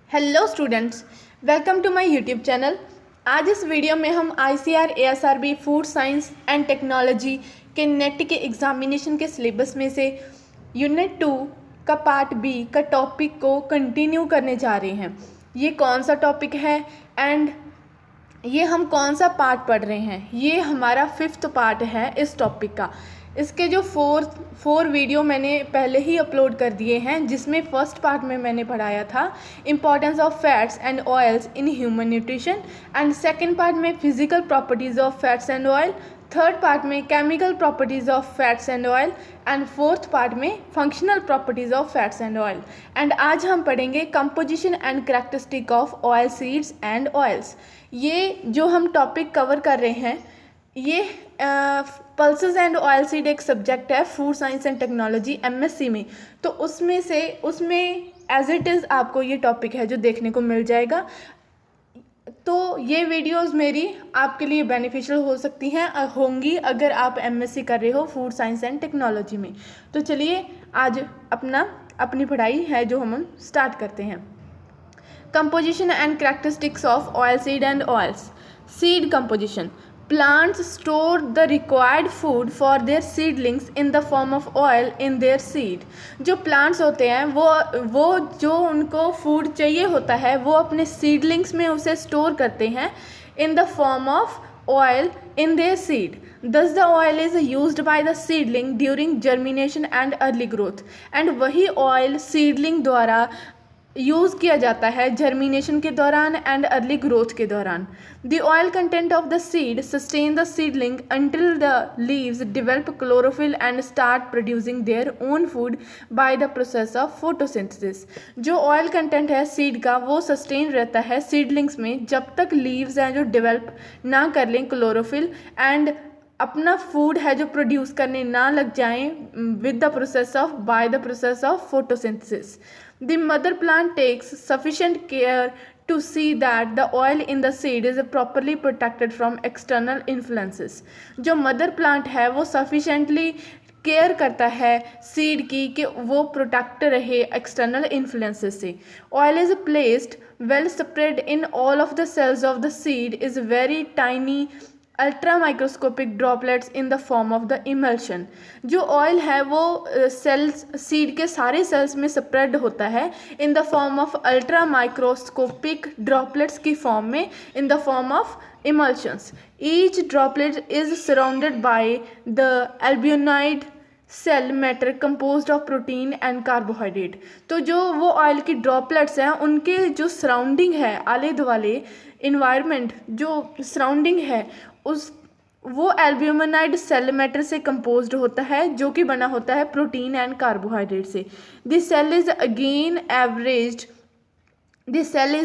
Hello students, welcome to my YouTube channel. आज इस video में हम ICAR ASRB food science and technology के नेट के एग्जामिनेशन के सिलेबस में से यूनिट 2 का पार्ट बी का टॉपिक को कंटिन्यू करने जा रहे हैं। ये कौन सा टॉपिक है एंड ये हम कौन सा पार्ट पढ़ रहे हैं? ये हमारा 5th पार्ट है इस टॉपिक का। इसके जो फोर वीडियो मैंने पहले ही अपलोड कर दिए हैं, जिसमें फर्स्ट पार्ट में मैंने पढ़ाया था importance of fats and oils in human nutrition, and second part में physical properties of fats and oil, third part में chemical properties of fats and oil, and fourth part में functional properties of fats and oil. And आज हम पढ़ेंगे composition and characteristic of oil seeds and oils. ये जो हम topic cover कर रहे हैं, ये पल्सेस एंड ऑयल सीड एक सब्जेक्ट है food science and technology MSc में, तो उसमें एज इट इज़ आपको ये टॉपिक है जो देखने को मिल जाएगा। तो ये वीडियोस मेरी आपके लिए बेनिफिशियल हो सकती हैं होंगी अगर आप MSc कर रहे हो फूड साइंस एंड टेक्नोलॉजी में। तो चलिए आज अपनी पढ़ाई है जो हम स्टार्ट करते हैं। Composition and characteristics of oil seed and oils. Seed composition. Plants store the required food for their seedlings in the form of oil in their seed। जो plants होते हैं वो जो उनको food चाहिए होता है वो अपने seedlings में उसे store करते हैं in the form of oil in their seed। Thus the oil is used by the seedling during germination and early growth। and वही oil seedling द्वारा यूज़ किया जाता है जर्मिनेशन के दौरान एंड अर्ली ग्रोथ के दौरान। The oil content of the seed sustain the seedling until the leaves develop chlorophyll and start producing their own food by the process of photosynthesis. जो oil content है seed का वो sustain रहता है seedlings में जब तक लीव्स हैं जो डिवेल्प ना कर लें क्लोरोफिल एंड अपना फूड है जो प्रोड्यूस करने ना लग जाएं by the process of photosynthesis. The mother plant takes sufficient care to see that the oil in the seed is properly protected from external influences। जो मदर प्लांट है वो सफिशेंटली केयर करता है सीड की कि वो प्रोटेक्ट रहे external influences से। Oil is placed well spread in all of the cells of the seed is very tiny ultra microscopic droplets in the form of the emulsion. जो oil है वो सेल्स सीड के सारे sales में spread होता है in the form of ultra microscopic droplets की form में in the form of emulsions. Each droplet is surrounded by the albuminoid cell matter composed of protein and carbohydrate. तो जो वो ऑयल की ड्रॉपलेट्स हैं उनके जो सराउंडिंग है आले दुआले इन्वायरमेंट जो सराउंडिंग है वो एल्ब्यूमिनाइड सेल मैटर से कंपोज्ड होता है जो कि बना होता है प्रोटीन एंड कार्बोहाइड्रेट से। This cell is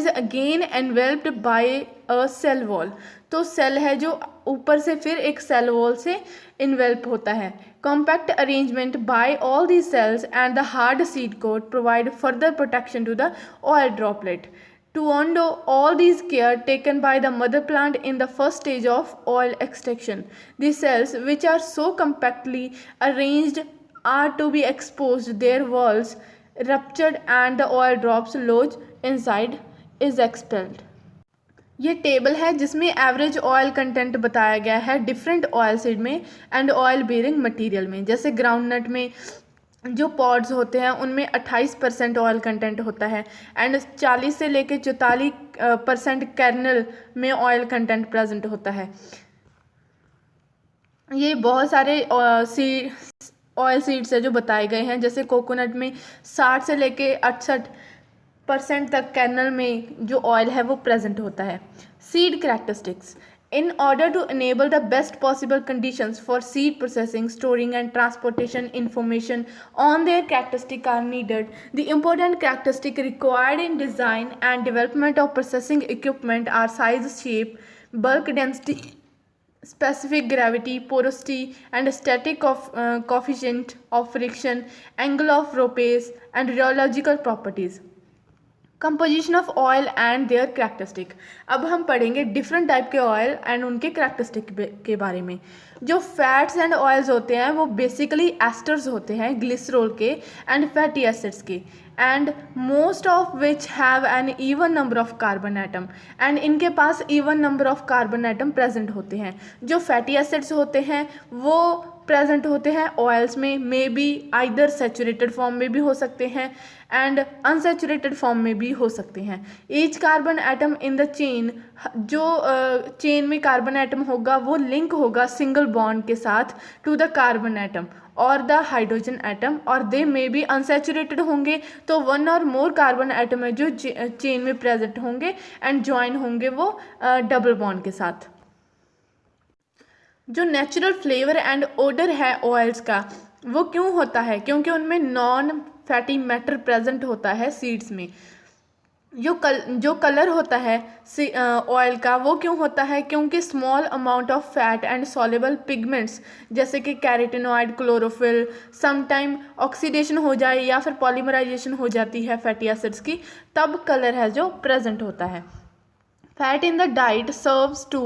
again enveloped by a cell wall. तो सेल है जो ऊपर से फिर एक सेल वॉल से इन्वेल्प होता है। Compact arrangement by all the cells and the hard seed coat provide further protection to the oil droplet. To undo all these care taken by the mother plant in the first stage of oil extraction, the cells which are so compactly arranged are to be exposed, their walls ruptured and the oil drops lodged inside is expelled। ये table है जिसमें average oil content बताया गया है different oil seed में and oil bearing material में। जैसे groundnut में जो पॉड्स होते हैं उनमें 28% ऑयल कंटेंट होता है एंड 40 से लेकर 44% कर्नल में ऑयल कंटेंट प्रेजेंट होता है। ये बहुत सारे ऑयल सीड्स है जो बताए गए हैं, जैसे कोकोनट में 60 से लेकर 68% तक कर्नल में जो ऑयल है वो प्रेजेंट होता है। Seed characteristics. In order to enable the best possible conditions for seed processing, storing and transportation, information on their characteristic are needed. The important characteristic required in design and development of processing equipment are size, shape, bulk density, specific gravity, porosity and static coefficient of friction, angle of rapace and rheological properties। Composition of oil and their characteristic. अब हम पढ़ेंगे different type के oil and उनके characteristic के बारे में। जो fats and oils होते हैं वो बेसिकली एस्टर्स होते हैं ग्लिसरॉल के एंड फैटी एसिड्स के, and most of which have an even number of carbon atom, and इनके पास even number of carbon atom present होते हैं। जो फैटी एसिड्स होते हैं वो प्रेजेंट होते हैं ऑयल्स में, may be either saturated form में भी हो सकते हैं एंड अनसेचुरेटेड फॉर्म में भी हो सकते हैं। Each carbon atom in the chain, जो चेन में कार्बन एटम होगा वो लिंक होगा सिंगल बॉन्ड के साथ टू द कार्बन एटम और द हाइड्रोजन एटम, और दे मे बी अनसेचुरेटेड होंगे तो वन और मोर कार्बन एटम है जो चेन में प्रेजेंट होंगे एंड ज्वाइन होंगे वो डबल बॉन्ड के साथ। जो नेचुरल फ्लेवर एंड ओडर है ऑयल्स का वो क्यों होता है? क्योंकि उनमें नॉन फैटी मैटर प्रेजेंट होता है सीड्स में। जो कलर होता है ऑयल का वो क्यों होता है? क्योंकि small amount of fat and soluble pigments जैसे कि कैरोटीनॉइड, क्लोरोफिल, समटाइम ऑक्सीडेशन हो जाए या फिर पॉलीमराइजेशन हो जाती है फैटी एसिड्स की, तब कलर है जो प्रेजेंट होता है। Fat in the diet serves to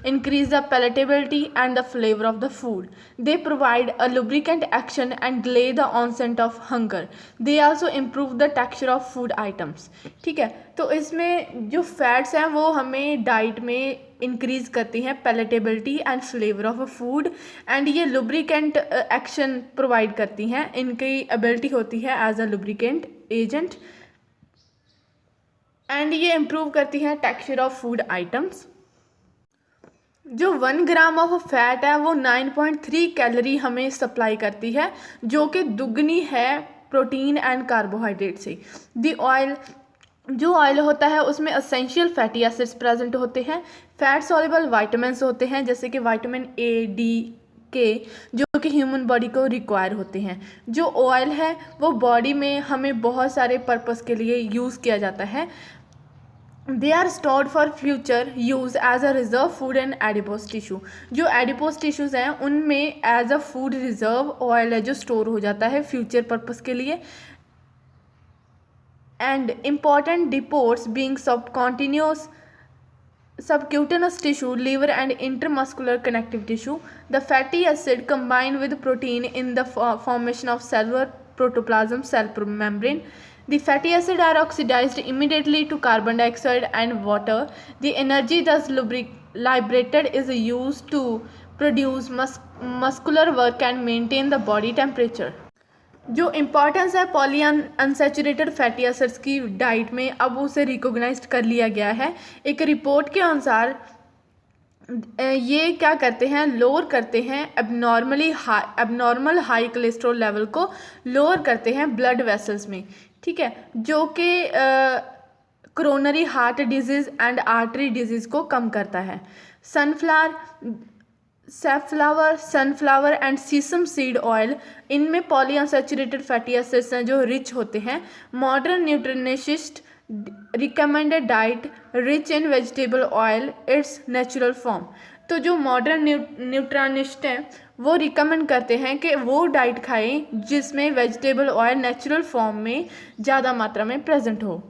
increase the palatability and the flavor of the food. They provide a lubricant action and delay the onset of hunger. They also improve the texture of food items. ठीक है, तो इसमें जो fats हैं वो हमें diet में increase करती हैं palatability and flavour of a food, and ये लुब्रिकेंट एक्शन प्रोवाइड करती हैं। इनकी एबिलिटी होती है as a lubricant agent, and ये इम्प्रूव करती हैं टेक्सचर ऑफ फूड आइटम्स। जो 1 ग्राम ऑफ फैट है वो 9.3 कैलोरी हमें सप्लाई करती है, जो कि दुगनी है प्रोटीन एंड कार्बोहाइड्रेट से। जो ऑयल होता है उसमें असेंशियल फैटी एसिड्स प्रेजेंट होते हैं, फैट सॉल्युबल वाइटामिन्स होते हैं जैसे कि विटामिन ए, डी के, जो कि ह्यूमन बॉडी को रिक्वायर होते हैं। जो ऑयल है वो बॉडी में हमें बहुत सारे पर्पस के लिए यूज़ किया जाता है। They are stored for future use as a reserve food and adipose tissue. जो एडिपोज टिश्यूज़ हैं उनमें as a food reserve oil है जो स्टोर हो जाता है फ्यूचर पर्पस के लिए। And important deports being subcutaneous tissue, liver and intermuscular connective tissue. The fatty acid combine with protein in the formation of cellular protoplasm cell membrane. The fatty acid are oxidized immediately to carbon dioxide and water. The energy thus liberated is used to produce muscular work and maintain the body temperature. जो importance है poly unsaturated fatty acids की diet में, अब उसे recognised कर लिया गया है। एक रिपोर्ट के अनुसार ये क्या करते हैं, लोअर करते हैं एबनॉर्मल हाई कोलेस्ट्रॉल लेवल को लोअर करते हैं ब्लड वेसल्स में, ठीक है, जो कि coronary heart disease and artery disease को कम करता है। Sunflower and sesame seed oil, इनमें पॉली अनसैचुरेटेड फैटी एसिड्स हैं जो रिच होते हैं। Modern nutritionist recommended diet rich in vegetable oil it's natural form. तो जो मॉडर्न न्यूट्रिशनिस्ट हैं वो रिकमेंड करते हैं कि वो डाइट खाएं जिसमें वेजिटेबल ऑयल नेचुरल फॉर्म में ज़्यादा मात्रा में प्रेजेंट हो।